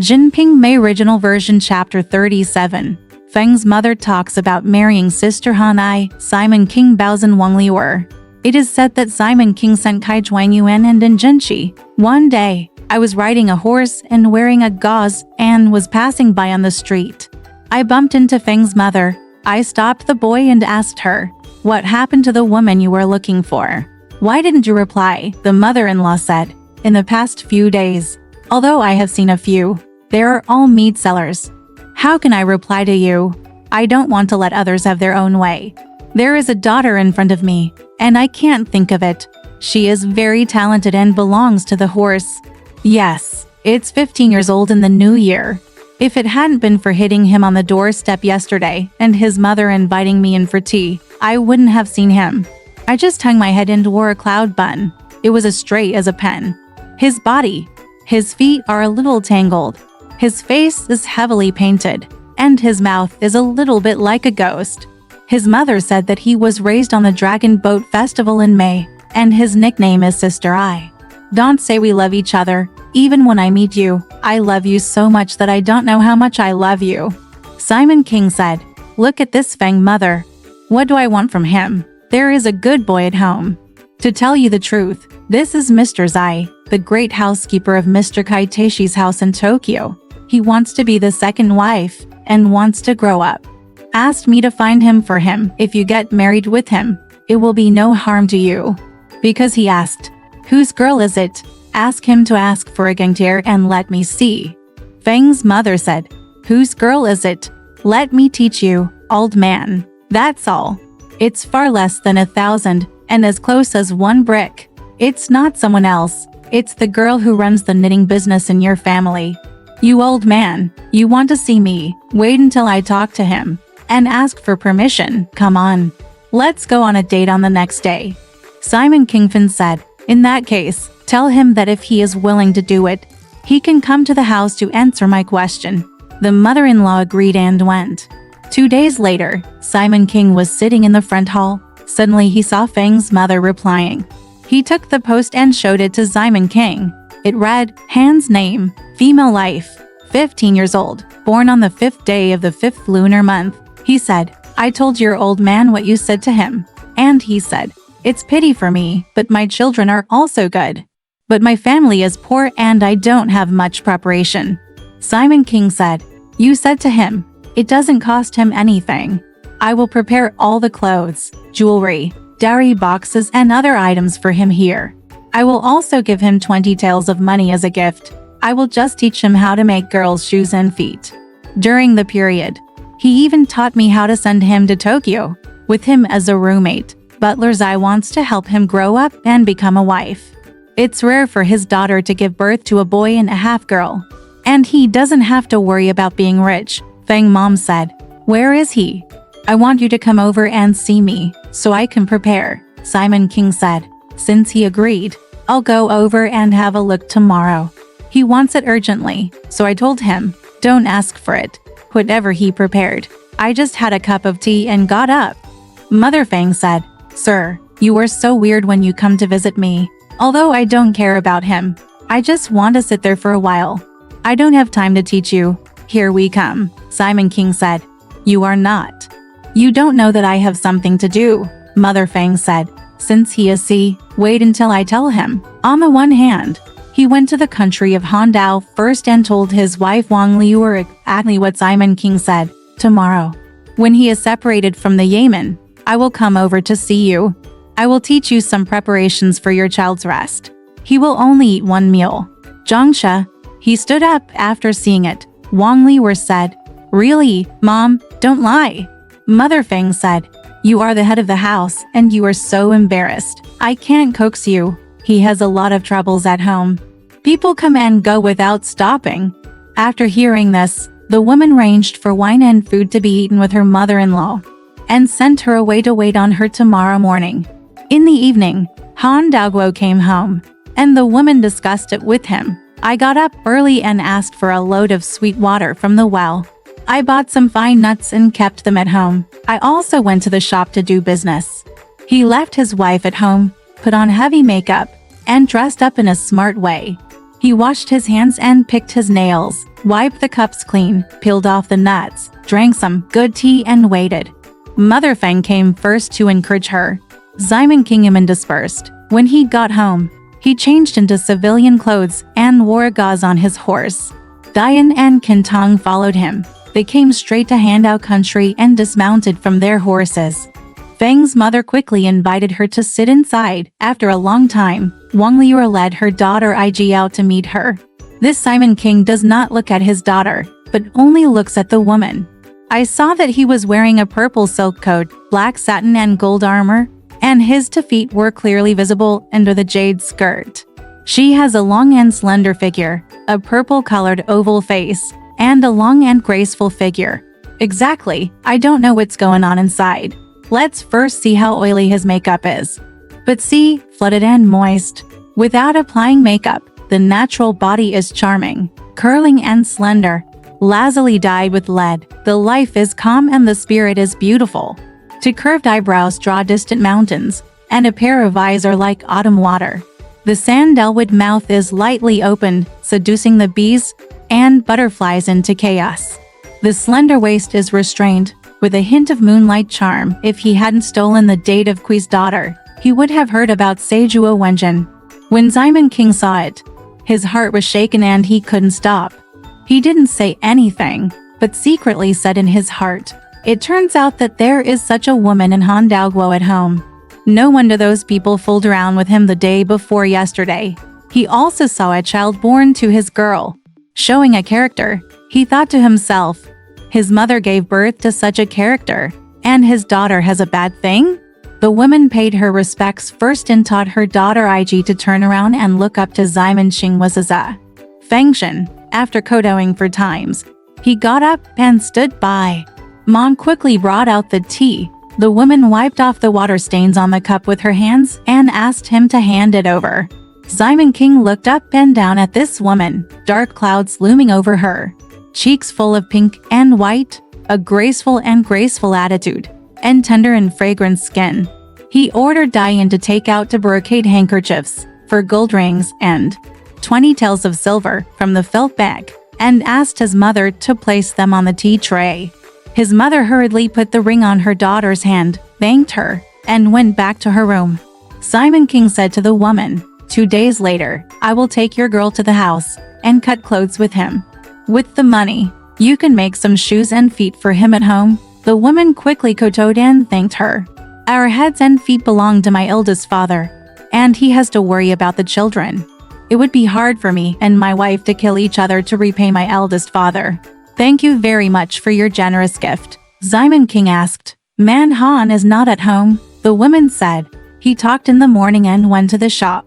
JinPingMei Original Version Chapter 37. Feng's mother talks about marrying sister Han I, Simon King bows in Wang Liuer. It is said that Simon King sent Kai Zhuang Yuan and in Jinchi. One day, I was riding a horse and wearing a gauze and was passing by on the street. I bumped into Feng's mother. I stopped the boy and asked her, "What happened to the woman you were looking for?" "Why didn't you reply?" the mother-in-law said. "In the past few days, although I have seen a few, they are all meat sellers. How can I reply to you? I don't want to let others have their own way. There is a daughter in front of me, and I can't think of it. She is very talented and belongs to the horse. Yes, it's 15 years old in the new year. If it hadn't been for hitting him on the doorstep yesterday and his mother inviting me in for tea, I wouldn't have seen him. I just hung my head and wore a cloud bun. It was as straight as a pen. His body, his feet are a little tangled. His face is heavily painted, and his mouth is a little bit like a ghost. His mother said that he was raised on the Dragon Boat Festival in May, and his nickname is Sister I. Don't say we love each other. Even when I meet you, I love you so much that I don't know how much I love you." Simon King said, "Look at this Feng mother. What do I want from him? There is a good boy at home. To tell you the truth, this is Mr. Zai, the great housekeeper of Mr. Kaiteshi's house in Tokyo. He wants to be the second wife and wants to grow up. Asked me to find him for him. If you get married with him, it will be no harm to you." Because he asked, "Whose girl is it? Ask him to ask for a gangtier and let me see." Feng's mother said, "Whose girl is it? Let me teach you, old man. That's all. It's far less than 1,000 and as close as one brick. It's not someone else. It's the girl who runs the knitting business in your family. You old man, you want to see me? Wait until I talk to him and ask for permission. Come on. Let's go on a date on the next day." Simon Kingfin said, "In that case, tell him that if he is willing to do it, he can come to the house to answer my question." The mother-in-law agreed and went. 2 days later, Simon King was sitting in the front hall. Suddenly he saw Feng's mother replying. He took the post and showed it to Simon King. It read, "Han's name, female life, 15 years old, born on the 5th day of the 5th lunar month." He said, "I told your old man what you said to him." And he said, "It's pity for me, but my children are also good. But my family is poor and I don't have much preparation." Simon King said, "You said to him, it doesn't cost him anything. I will prepare all the clothes, jewelry, dowry boxes and other items for him here. I will also give him 20 taels of money as a gift. I will just teach him how to make girls' shoes and feet." During the period, he even taught me how to send him to Tokyo, with him as a roommate. Butler Zai wants to help him grow up and become a wife. It's rare for his daughter to give birth to a boy and a half girl. And he doesn't have to worry about being rich, Feng mom said. "Where is he? I want you to come over and see me, so I can prepare," Simon King said. Since he agreed, "I'll go over and have a look tomorrow. He wants it urgently," so I told him, "Don't ask for it. Whatever he prepared." I just had a cup of tea and got up. Mother Feng said, "Sir, you are so weird when you come to visit me. Although I don't care about him, I just want to sit there for a while. I don't have time to teach you. Here we come." Simon King said, "You are not. You don't know that I have something to do," Mother Feng said. Since he is wait until I tell him. On the one hand, he went to the country of Hondao first and told his wife Wang Liuer exactly what Simon King said. "Tomorrow, when he is separated from the Yamen, I will come over to see you. I will teach you some preparations for your child's rest. He will only eat one meal." Zhongsha, he stood up after seeing it. Wang Liuer said, "Really, Mom, don't lie." Mother Feng said, "You are the head of the house and you are so embarrassed. I can't coax you. He has a lot of troubles at home. People come and go without stopping." After hearing this, the woman arranged for wine and food to be eaten with her mother-in-law and sent her away to wait on her tomorrow morning. In the evening, Han Daoguo came home, and the woman discussed it with him. I got up early and asked for a load of sweet water from the well. I bought some fine nuts and kept them at home. I also went to the shop to do business. He left his wife at home, put on heavy makeup, and dressed up in a smart way. He washed his hands and picked his nails, wiped the cups clean, peeled off the nuts, drank some good tea and waited. Mother Feng came first to encourage her. JinPingMei dispersed. When he got home, he changed into civilian clothes and wore a gauze on his horse. Dian and Kintong followed him. They came straight to Handao country and dismounted from their horses. Feng's mother quickly invited her to sit inside. After a long time, Wang Liuer led her daughter Ig out to meet her. This Simon King does not look at his daughter, but only looks at the woman. I saw that he was wearing a purple silk coat, black satin and gold armor, and his 2 feet were clearly visible under the jade skirt. She has a long and slender figure, a purple-colored oval face, and a long and graceful figure. Exactly, I don't know what's going on inside. Let's first see how oily his makeup is. But see, flooded and moist. Without applying makeup, the natural body is charming, curling and slender. Lazuli dyed with lead, the life is calm and the spirit is beautiful. To curved eyebrows draw distant mountains, and a pair of eyes are like autumn water. The sandalwood mouth is lightly opened, seducing the bees and butterflies into chaos. The slender waist is restrained, with a hint of moonlight charm. If he hadn't stolen the date of Kui's daughter, he would have heard about Seijuo Wenjin. When Simon King saw it, his heart was shaken and he couldn't stop. He didn't say anything, but secretly said in his heart, "It turns out that there is such a woman in Handaoguo at home." No wonder those people fooled around with him the day before yesterday. He also saw a child born to his girl. Showing a character, he thought to himself, his mother gave birth to such a character, and his daughter has a bad thing? The woman paid her respects first and taught her daughter Ig to turn around and look up to Simon Xing was a Fengshen. After kodoing for times, he got up and stood by. Mom quickly brought out the tea. The woman wiped off the water stains on the cup with her hands and asked him to hand it over. Simon King looked up and down at this woman, dark clouds looming over her, cheeks full of pink and white, a graceful attitude, and tender and fragrant skin. He ordered Diane to take out two brocade handkerchiefs for gold rings and 20 taels of silver from the felt bag, and asked his mother to place them on the tea tray. His mother hurriedly put the ring on her daughter's hand, thanked her, and went back to her room. Simon King said to the woman, 2 days later, I will take your girl to the house and cut clothes with him. With the money, you can make some shoes and feet for him at home. The woman quickly kowtowed and thanked her. Our heads and feet belong to my eldest father, and he has to worry about the children. It would be hard for me and my wife to kill each other to repay my eldest father. Thank you very much for your generous gift. Simon King asked. Man Han is not at home, the woman said. He talked in the morning and went to the shop.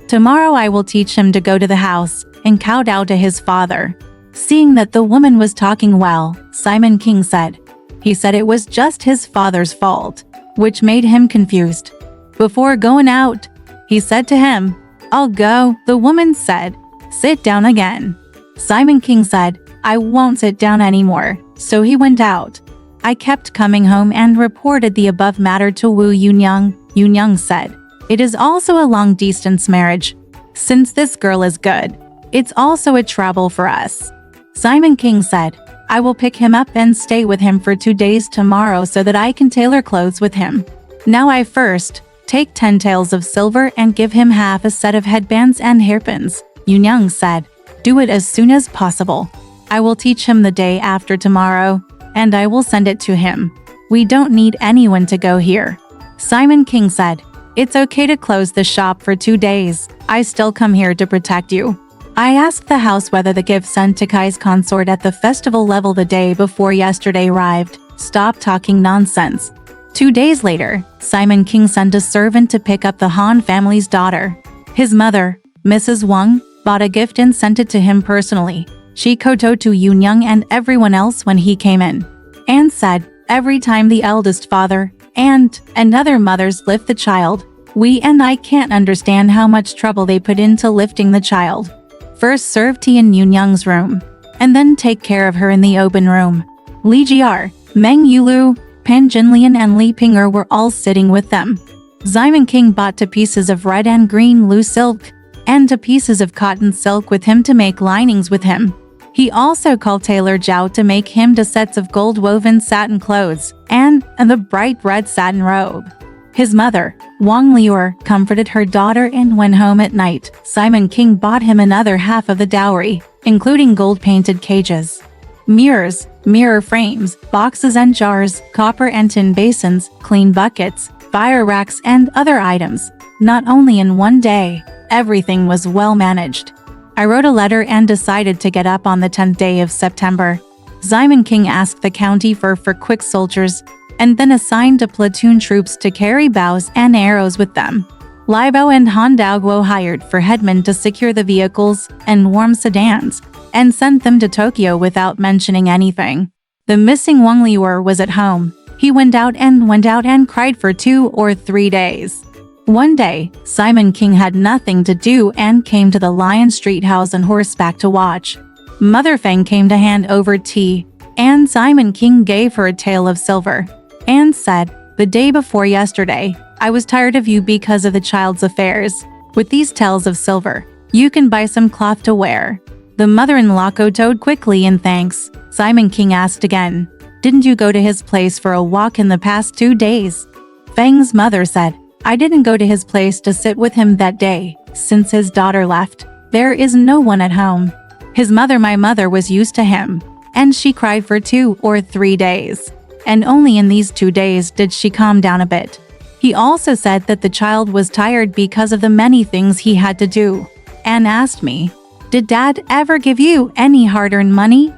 Tomorrow I will teach him to go to the house and kowtow to his father. Seeing that the woman was talking well, Simon King said. He said it was just his father's fault, which made him confused. Before going out, he said to him, I'll go, the woman said. Sit down again. Simon King said, I won't sit down anymore, so he went out. I kept coming home and reported the above matter to Wu Yunyang. Yunyang said, it is also a long-distance marriage. Since this girl is good, it's also a trouble for us. Simon King said, I will pick him up and stay with him for 2 days tomorrow so that I can tailor clothes with him. Now I first take 10 taels of silver and give him half a set of headbands and hairpins. Yunyang said, do it as soon as possible. I will teach him the day after tomorrow, and I will send it to him. We don't need anyone to go here. Simon King said, it's okay to close the shop for 2 days. I still come here to protect you. I asked the house whether the gift sent to Kai's consort at the festival level the day before yesterday arrived. Stop talking nonsense. 2 days later, Simon King sent a servant to pick up the Han family's daughter. His mother, Mrs. Wang, bought a gift and sent it to him personally. She kowtowed to Yunyang and everyone else when he came in, and said, every time the eldest father and another mothers lift the child, we and I can't understand how much trouble they put into lifting the child. First serve tea in Yunyang's room, and then take care of her in the open room. Li Jiar, Meng Yulu, Pan Jinlian and Li Pinger were all sitting with them. Simon King bought 2 pieces of red and green loose silk, and to pieces of cotton silk with him to make linings with him. He also called tailor Zhao to make him the sets of gold-woven satin clothes and the bright red satin robe. His mother, Wang Liuer, comforted her daughter, and when home at night, Simon King bought him another half of the dowry, including gold-painted cages, mirrors, mirror frames, boxes and jars, copper and tin basins, clean buckets, fire racks and other items. Not only in one day, everything was well managed. I wrote a letter and decided to get up on the 10th day of September. Simon King asked the county for quick soldiers and then assigned a platoon troops to carry bows and arrows with them. Libo and Han Daoguo hired for headmen to secure the vehicles and warm sedans and sent them to Tokyo without mentioning anything. The missing Wang Liuer was at home. He went out and cried for 2 or 3 days. One day, Simon King had nothing to do and came to the Lion Street house on horseback to watch. Mother Feng came to hand over tea, and Simon King gave her a tael of silver and said, "The day before yesterday, I was tired of you because of the child's affairs. With these taels of silver, you can buy some cloth to wear." The mother-in-law kowtowed quickly in thanks. Simon King asked again, "Didn't you go to his place for a walk in the past 2 days?" Feng's mother said, "I didn't go to his place to sit with him that day, since his daughter left. There is no one at home. My mother was used to him, and she cried for 2 or 3 days. And only in these 2 days did she calm down a bit." He also said that the child was tired because of the many things he had to do, and asked me, "Did Dad ever give you any hard-earned money?"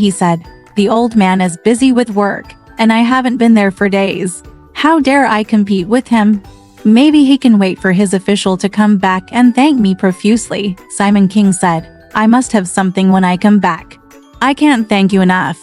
He said, "The old man is busy with work, and I haven't been there for days. How dare I compete with him? Maybe he can wait for his official to come back and thank me profusely." Simon King said, "I must have something when I come back. I can't thank you enough."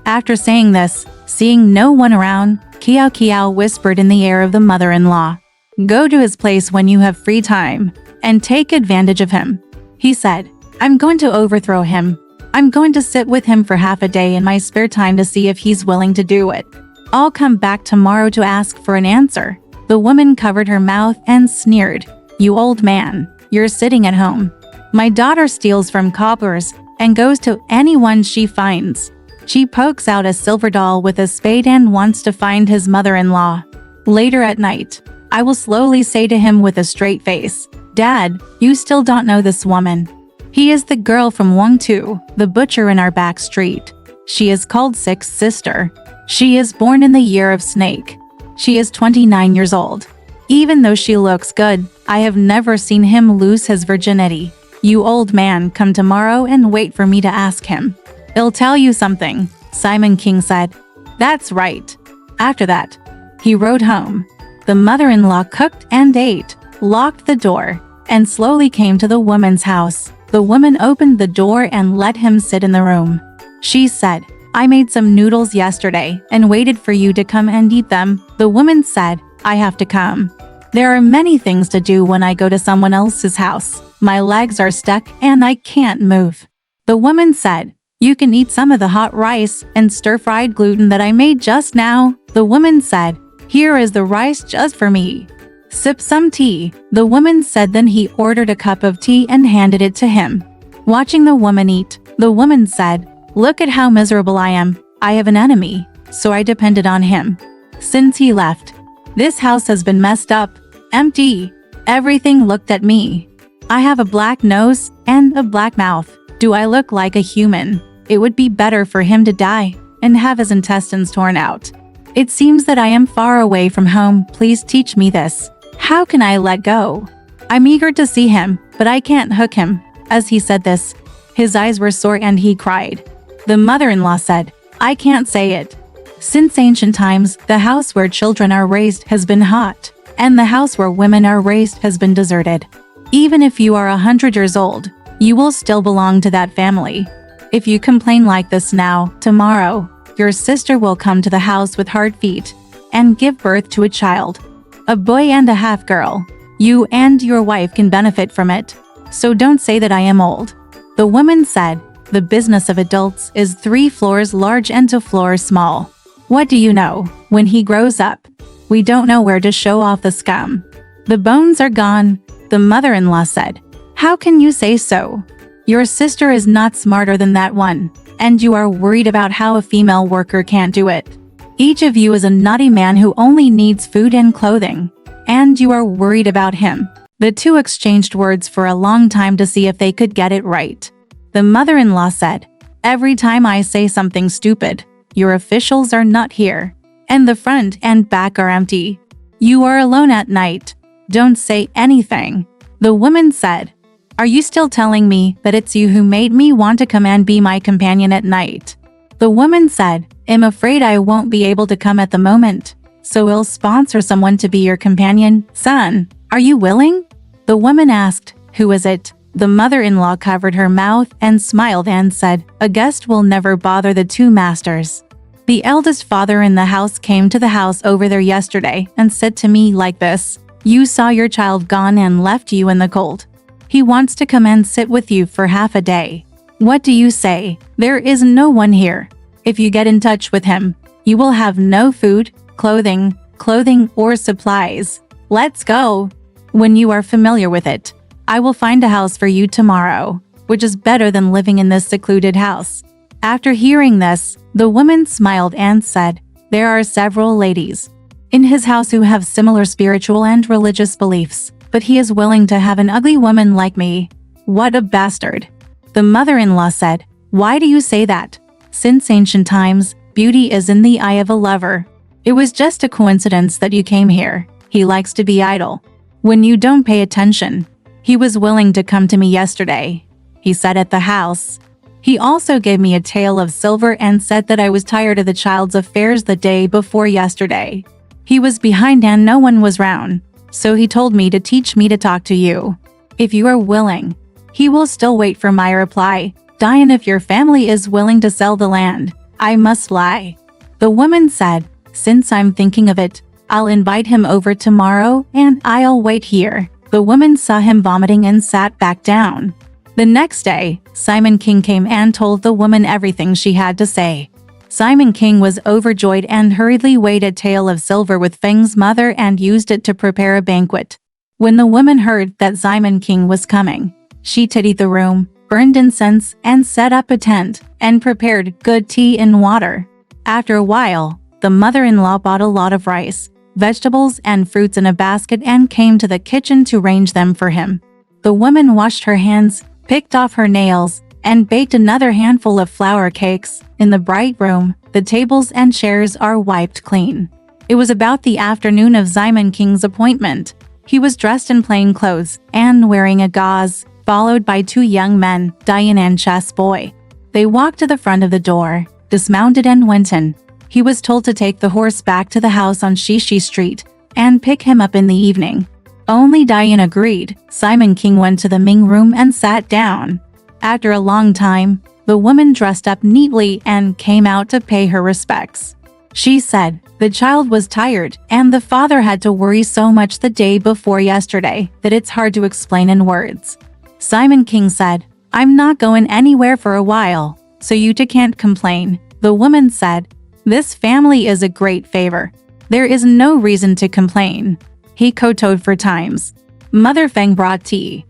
After saying this, seeing no one around, Kiao Kiao whispered in the ear of the mother-in-law, "Go to his place when you have free time, and take advantage of him." He said, "I'm going to overthrow him. I'm going to sit with him for half a day in my spare time to see if he's willing to do it. I'll come back tomorrow to ask for an answer." The woman covered her mouth and sneered, "You old man, you're sitting at home. My daughter steals from cobblers and goes to anyone she finds. She pokes out a silver doll with a spade and wants to find his mother-in-law. Later at night, I will slowly say to him with a straight face, 'Dad, you still don't know this woman. He is the girl from Wangtu, the butcher in our back street. She is called Sixth Sister. She is born in the year of Snake. She is 29 years old. Even though she looks good, I have never seen him lose his virginity. You old man, come tomorrow and wait for me to ask him. He'll tell you something," Simon King said. "That's right." After that, he rode home. The mother-in-law cooked and ate, locked the door, and slowly came to the woman's house. The woman opened the door and let him sit in the room. She said, "I made some noodles yesterday and waited for you to come and eat them." The woman said, "I have to come. There are many things to do when I go to someone else's house. My legs are stuck and I can't move." The woman said, "You can eat some of the hot rice and stir-fried gluten that I made just now." The woman said, "Here is the rice just for me. Sip some tea." The woman said. Then he ordered a cup of tea and handed it to him. Watching the woman eat, the woman said, "Look at how miserable I am. I have an enemy, so I depended on him. Since he left, this house has been messed up, empty. Everything looked at me. I have a black nose and a black mouth. Do I look like a human? It would be better for him to die and have his intestines torn out. It seems that I am far away from home. Please teach me this. How can I let go? I'm eager to see him, but I can't hook him." As he said this, his eyes were sore and he cried. The mother-in-law said, "I can't say it. Since ancient times, the house where children are raised has been hot, and the house where women are raised has been deserted. Even if you are 100 years old, you will still belong to that family. If you complain like this now, tomorrow, your sister will come to the house with hard feet and give birth to a child, a boy and a half girl. You and your wife can benefit from it. So don't say that I am old." The woman said, "The business of adults is 3 floors large and 2 floors small. What do you know? When he grows up, we don't know where to show off the scum. The bones are gone." The mother-in-law said, How can you say so? Your sister is not smarter than that one, and you are worried about how a female worker can't do it. Each of you is a naughty man who only needs food and clothing, and you are worried about him. The two exchanged words for a long time to see if they could get it right. The mother-in-law said, "Every time I say something stupid, your officials are not here, and the front and back are empty. You are alone at night. Don't say anything." The woman said, "Are you still telling me that it's you who made me want to come and be my companion at night?" The woman said, "I'm afraid I won't be able to come at the moment, so we'll sponsor someone to be your companion. Son, are you willing?" The woman asked, "Who is it?" The mother-in-law covered her mouth and smiled and said, "A guest will never bother the two masters." The eldest father in the house came to the house over there yesterday and said to me like this, "You saw your child gone and left you in the cold. He wants to come and sit with you for half a day. What do you say? There is no one here. If you get in touch with him, you will have no food, clothing or supplies. Let's go. When you are familiar with it, I will find a house for you tomorrow, which is better than living in this secluded house." After hearing this, the woman smiled and said, "There are several ladies in his house who have similar spiritual and religious beliefs, but he is willing to have an ugly woman like me. What a bastard." The mother-in-law said, "Why do you say that? Since ancient times, beauty is in the eye of a lover. It was just a coincidence that you came here. He likes to be idle. When you don't pay attention. He was willing to come to me yesterday. He said at the house. He also gave me a tale of silver and said that I was tired of the child's affairs the day before yesterday. He was behind and no one was round, so he told me to teach me to talk to you. If you are willing, he will still wait for my reply. Diane, if your family is willing to sell the land, I must lie." The woman said, "Since I'm thinking of it, I'll invite him over tomorrow and I'll wait here." The woman saw him vomiting and sat back down. The next day, Simon King came and told the woman everything she had to say. Simon King was overjoyed and hurriedly weighed a tale of silver with Feng's mother and used it to prepare a banquet. When the woman heard that Simon King was coming, she tidied the room, burned incense, and set up a tent, and prepared good tea and water. After a while, the mother-in-law bought a lot of rice, vegetables, and fruits in a basket and came to the kitchen to arrange them for him. The woman washed her hands, picked off her nails, and baked another handful of flour cakes. In the bright room, the tables and chairs are wiped clean. It was about the afternoon of Simon King's appointment. He was dressed in plain clothes and wearing a gauze, followed by two young men, Diane and Chess Boy. They walked to the front of the door, dismounted and went in. He was told to take the horse back to the house on Shishi Street and pick him up in the evening. Only Diane agreed. Simon King went to the Ming room and sat down. After a long time, the woman dressed up neatly and came out to pay her respects. She said, the child was tired and the father had to worry so much the day before yesterday that it's hard to explain in words. Simon King said, "I'm not going anywhere for a while, so you two can't complain." The woman said, "This family is a great favor. There is no reason to complain." He kowtowed for times. Mother Feng brought tea,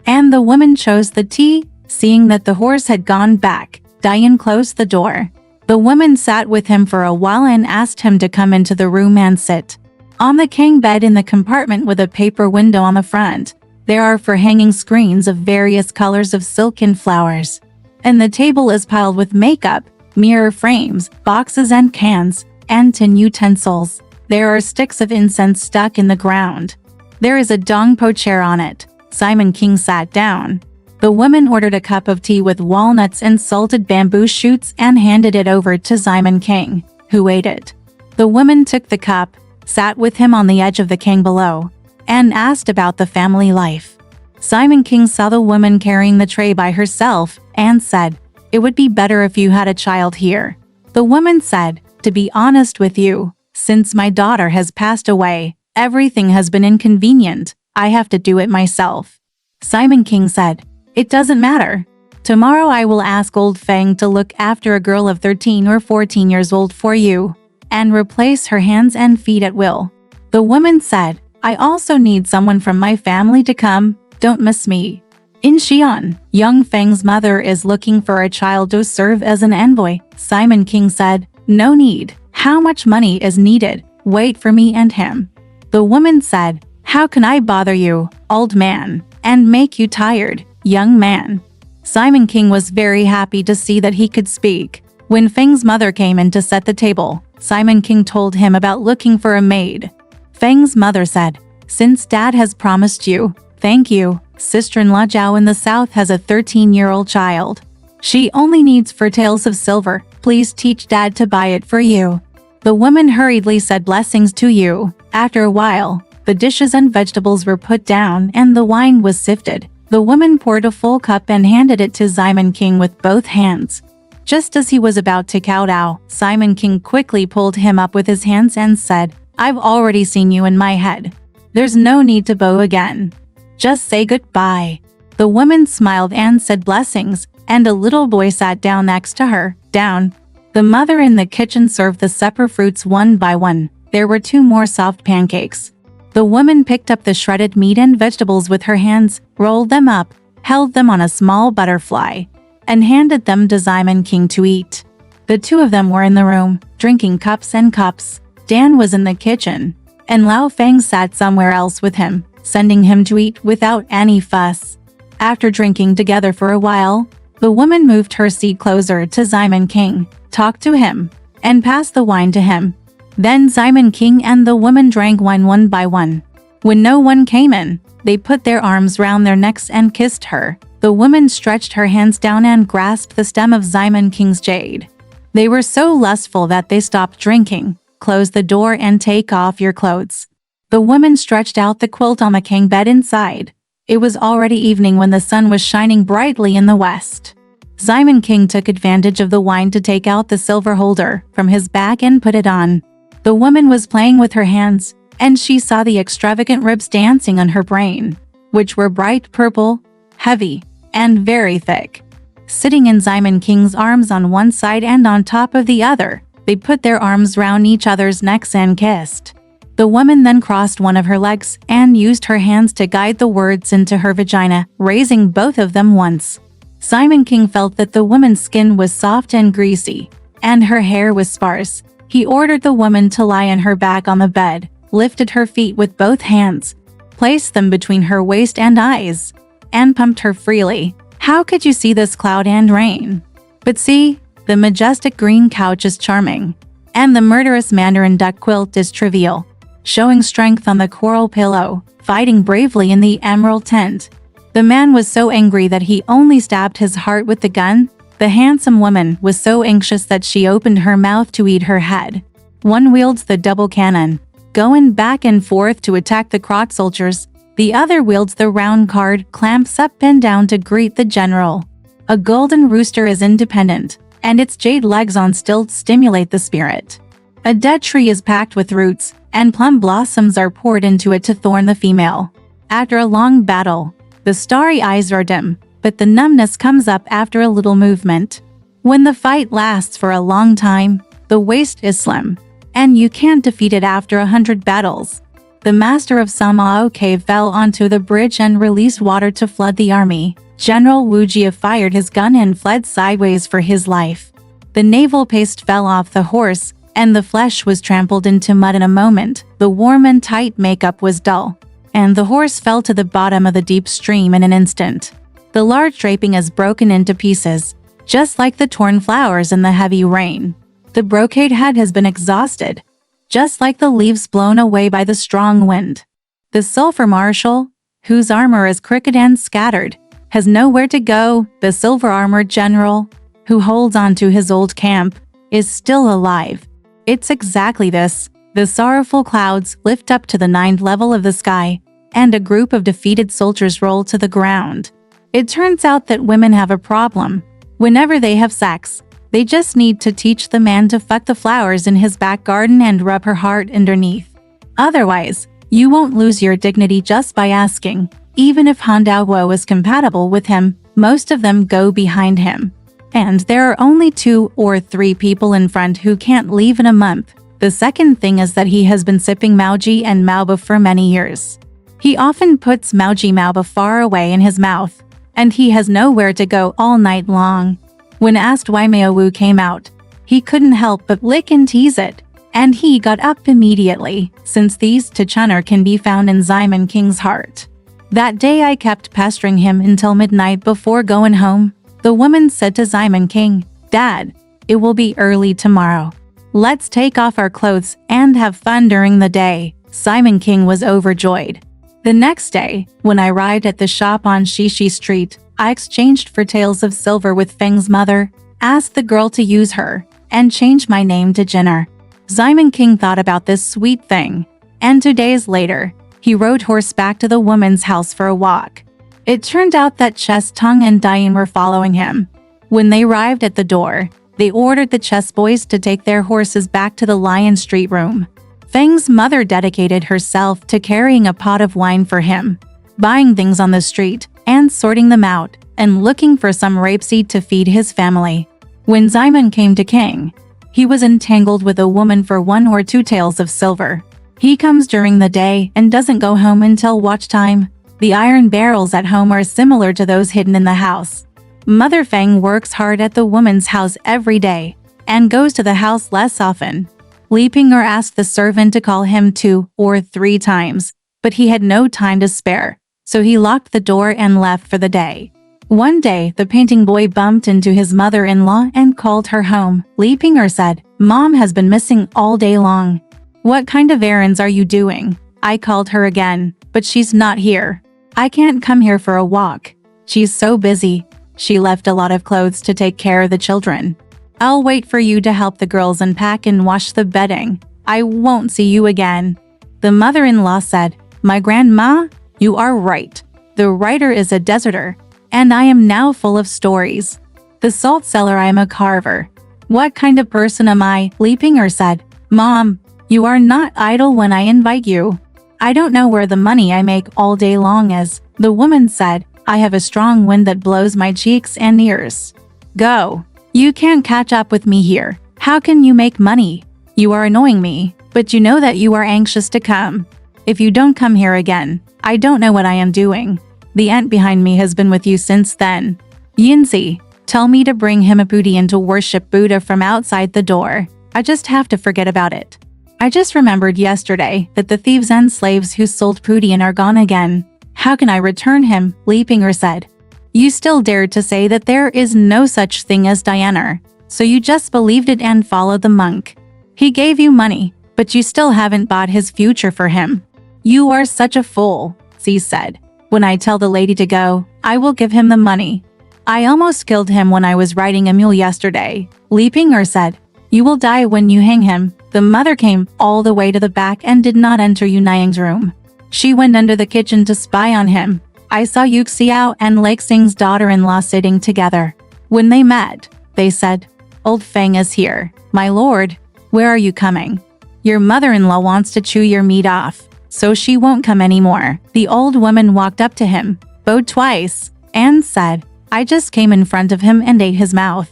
and the woman chose the tea. Seeing that the horse had gone back, Diane closed the door. The woman sat with him for a while and asked him to come into the room and sit on the king bed in the compartment with a paper window on the front. There are four hanging screens of various colors of silk and flowers, and the table is piled with makeup, mirror frames, boxes and cans, and tin utensils. There are sticks of incense stuck in the ground. There is a dongpo chair on it. Simon King sat down. The woman ordered a cup of tea with walnuts and salted bamboo shoots and handed it over to Simon King, who ate it. The woman took the cup, sat with him on the edge of the king below, and asked about the family life. Simon King saw the woman carrying the tray by herself and said, "It would be better if you had a child here." The woman said, "To be honest with you, since my daughter has passed away, everything has been inconvenient. I have to do it myself." Simon King said, "It doesn't matter. Tomorrow I will ask Old Feng to look after a girl of 13 or 14 years old for you, and replace her hands and feet at will." The woman said, "I also need someone from my family to come. Don't miss me." In Xi'an, young Feng's mother is looking for a child to serve as an envoy. Simon King said, "No need. How much money is needed? Wait for me and him." The woman said, "How can I bother you, old man, and make you tired, young man?" Simon King was very happy to see that he could speak. When Feng's mother came in to set the table, Simon King told him about looking for a maid. Feng's mother said, "Since Dad has promised you, thank you. Sister-in-law Zhao in the south has a 13-year-old child. She only needs 4 taels of silver. Please teach Dad to buy it for you." The woman hurriedly said, "Blessings to you." After a while, the dishes and vegetables were put down and the wine was sifted. The woman poured a full cup and handed it to Simon King with both hands. Just as he was about to kowtow, Simon King quickly pulled him up with his hands and said, "I've already seen you in my head. There's no need to bow again. Just say goodbye." The woman smiled and said blessings, and a little boy sat down next to her. Down. The mother in the kitchen served the supper fruits one by one. There were 2 more soft pancakes. The woman picked up the shredded meat and vegetables with her hands, rolled them up, held them on a small butterfly, and handed them to Simon King to eat. The 2 of them were in the room, drinking cups and cups. Dan was in the kitchen, and Lao Feng sat somewhere else with him, sending him to eat without any fuss. After drinking together for a while, the woman moved her seat closer to Simon King, talked to him, and passed the wine to him. Then Simon King and the woman drank wine one by one. When no one came in, they put their arms round their necks and kissed her. The woman stretched her hands down and grasped the stem of Simon King's jade. They were so lustful that they stopped drinking. "Close the door and take off your clothes." The woman stretched out the quilt on the king bed inside. It was already evening when the sun was shining brightly in the west. Simon King took advantage of the wine to take out the silver holder from his bag and put it on. The woman was playing with her hands, and she saw the extravagant ribs dancing on her brain, which were bright purple, heavy, and very thick. Sitting in Simon King's arms on one side and on top of the other, they put their arms round each other's necks and kissed. The woman then crossed one of her legs and used her hands to guide the words into her vagina, raising both of them once. Simon King felt that the woman's skin was soft and greasy, and her hair was sparse. He ordered the woman to lie on her back on the bed, lifted her feet with both hands, placed them between her waist and eyes, and pumped her freely. "How could you see this cloud and rain? But see, the majestic green couch is charming, and the murderous mandarin duck quilt is trivial." Showing strength on the coral pillow, fighting bravely in the emerald tent. The man was so angry that he only stabbed his heart with the gun. The handsome woman was so anxious that she opened her mouth to eat her head. One wields the double cannon, going back and forth to attack the Krot soldiers. The other wields the round card, clamps up and down to greet the general. A golden rooster is independent, and its jade legs on stilts stimulate the spirit. A dead tree is packed with roots, and plum blossoms are poured into it to thorn the female. After a long battle, the starry eyes are dim, but the numbness comes up after a little movement. When the fight lasts for a long time, the waist is slim, and you can't defeat it after 100 battles. The master of Samao Cave fell onto the bridge and released water to flood the army. General Wu Jia fired his gun and fled sideways for his life. The navel paste fell off the horse, and the flesh was trampled into mud in a moment. The warm and tight makeup was dull, and the horse fell to the bottom of the deep stream in an instant. The large draping is broken into pieces, just like the torn flowers in the heavy rain. The brocade head has been exhausted, just like the leaves blown away by the strong wind. The sulfur marshal, whose armor is crooked and scattered, has nowhere to go. The silver-armored general, who holds on to his old camp, is still alive. It's exactly this. The sorrowful clouds lift up to the 9th level of the sky, and a group of defeated soldiers roll to the ground. It turns out that women have a problem. Whenever they have sex, they just need to teach the man to fuck the flowers in his back garden and rub her heart underneath. Otherwise, you won't lose your dignity just by asking. Even if Han Daoguo is compatible with him, most of them go behind him. And there are only 2 or 3 people in front who can't leave in a month. The second thing is that he has been sipping Maoji and Maoba for many years. He often puts Maoji Maoba far away in his mouth, and he has nowhere to go all night long. When asked why Maowu came out, he couldn't help but lick and tease it, and he got up immediately, since these two chunner can be found in Simon King's heart. That day I kept pestering him until midnight before going home. The woman said to Simon King, "Dad, it will be early tomorrow. Let's take off our clothes and have fun during the day." Simon King was overjoyed. The next day, when I arrived at the shop on Shishi Street, I exchanged for taels of silver with Feng's mother, asked the girl to use her, and changed my name to Jinner. Simon King thought about this sweet thing, and 2 days later, he rode horseback to the woman's house for a walk. It turned out that Chess Tung and Diane were following him. When they arrived at the door, they ordered the chess boys to take their horses back to the Lion Street room. Feng's mother dedicated herself to carrying a pot of wine for him, buying things on the street, and sorting them out, and looking for some rapeseed to feed his family. When Simon came to King, he was entangled with a woman for 1 or 2 taels of silver. He comes during the day and doesn't go home until watch time. The iron barrels at home are similar to those hidden in the house. Mother Feng works hard at the woman's house every day, and goes to the house less often. Li Ping'er asked the servant to call him 2 or 3 times, but he had no time to spare, so he locked the door and left for the day. One day, the painting boy bumped into his mother-in-law and called her home. Li Ping'er said, "Mom has been missing all day long. What kind of errands are you doing?" I called her again, but she's not here. I can't come here for a walk. She's so busy. She left a lot of clothes to take care of the children. I'll wait for you to help the girls unpack and wash the bedding. I won't see you again. The mother-in-law said, "My grandma, you are right. The writer is a deserter, and I am now full of stories. The salt cellar, I am a carver. What kind of person am I?" Li Ping'er said, "Mom, you are not idle when I invite you. I don't know where the money I make all day long is." The woman said, "I have a strong wind that blows my cheeks and ears. Go. You can't catch up with me here. How can you make money? You are annoying me, but you know that you are anxious to come. If you don't come here again, I don't know what I am doing. The ant behind me has been with you since then. Yinzi, tell me to bring him a pudian to worship Buddha from outside the door. I just have to forget about it. I just remembered yesterday that the thieves and slaves who sold pudian are gone again. How can I return him?" Li Ping'er said. "You still dared to say that there is no such thing as Diana, so you just believed it and followed the monk. He gave you money, but you still haven't bought his future for him. You are such a fool," Z said. "When I tell the lady to go, I will give him the money. I almost killed him when I was riding a mule yesterday." Li Ping'er said, "You will die when you hang him." The mother came all the way to the back and did not enter Yu Niang's room. She went under the kitchen to spy on him. I saw Yu Xiao and Lake Xing's daughter-in-law sitting together. When they met, they said, "Old Feng is here. My lord, where are you coming? Your mother-in-law wants to chew your meat off, so she won't come anymore." The old woman walked up to him, bowed twice, and said, "I just came in front of him and ate his mouth.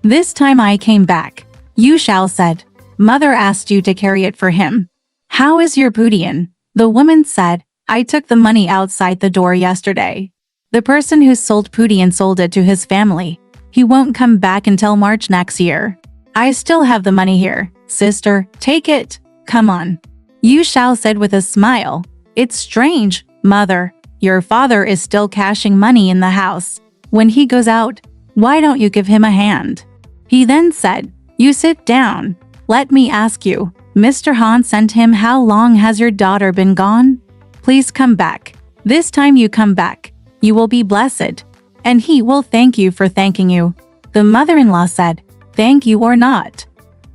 This time I came back." Yu Xiao said, "Mother asked you to carry it for him. How is your pudian?" The woman said, "I took the money outside the door yesterday. The person who sold pudian sold it to his family. He won't come back until March next year. I still have the money here. Sister, take it. Come on." Yu Xiao said with a smile, "It's strange, mother. Your father is still cashing money in the house. When he goes out, why don't you give him a hand?" He then said, "You sit down. Let me ask you, Mr. Han sent him, how long has your daughter been gone? Please come back. This time you come back, you will be blessed, and he will thank you for thanking you." The mother-in-law said, "Thank you or not.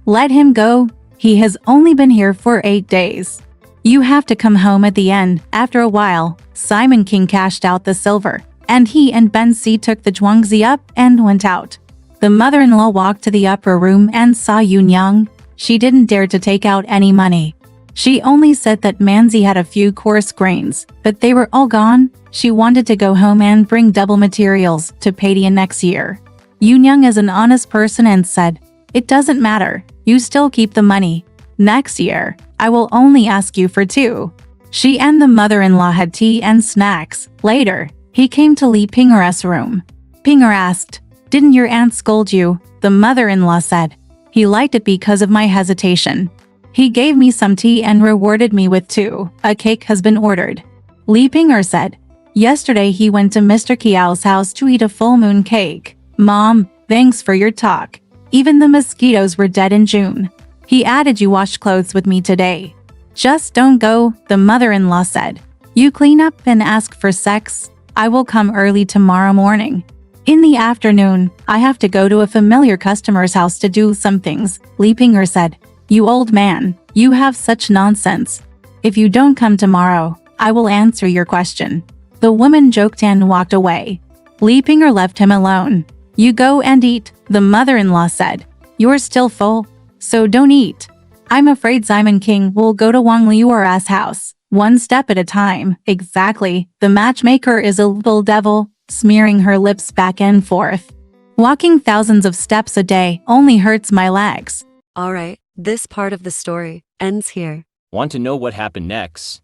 Let him go. He has only been here for 8 days. You have to come home at the end." After a while, Simon King cashed out the silver, and he and Ben Si took the Zhuangzi up and went out. The mother-in-law walked to the upper room and saw Yun Yang. She didn't dare to take out any money. She only said that Manzi had a few coarse grains, but they were all gone. She wanted to go home and bring double materials to Padian next year. Yun Yang is an honest person and said, "It doesn't matter. You still keep the money. Next year, I will only ask you for 2. She and the mother-in-law had tea and snacks. Later, He came to Li Ping'er's room. Ping'er asked, "Didn't your aunt scold you?" The mother-in-law said, "He liked it because of my hesitation. He gave me some tea and rewarded me with two. A cake has been ordered." Li Ping'er said, "Yesterday he went to Mr. Kiao's house to eat a full moon cake. Mom, thanks for your talk. Even the mosquitoes were dead in June. He added you washed clothes with me today." "Just don't go," the mother-in-law said. "You clean up and ask for sex. I will come early tomorrow morning. In the afternoon, I have to go to a familiar customer's house to do some things." Li Ping'er said, "You old man, you have such nonsense. If you don't come tomorrow, I will answer your question." The woman joked and walked away. Li Ping'er left him alone. "You go and eat," the mother-in-law said. "You're still full, so don't eat. I'm afraid Simon King will go to Wang Liuer's house, one step at a time." Exactly, the matchmaker is a little devil, smearing her lips back and forth. "Walking thousands of steps a day only hurts my legs." Alright, this part of the story ends here. Want to know what happened next?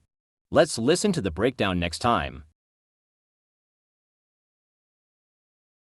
Let's listen to the breakdown next time.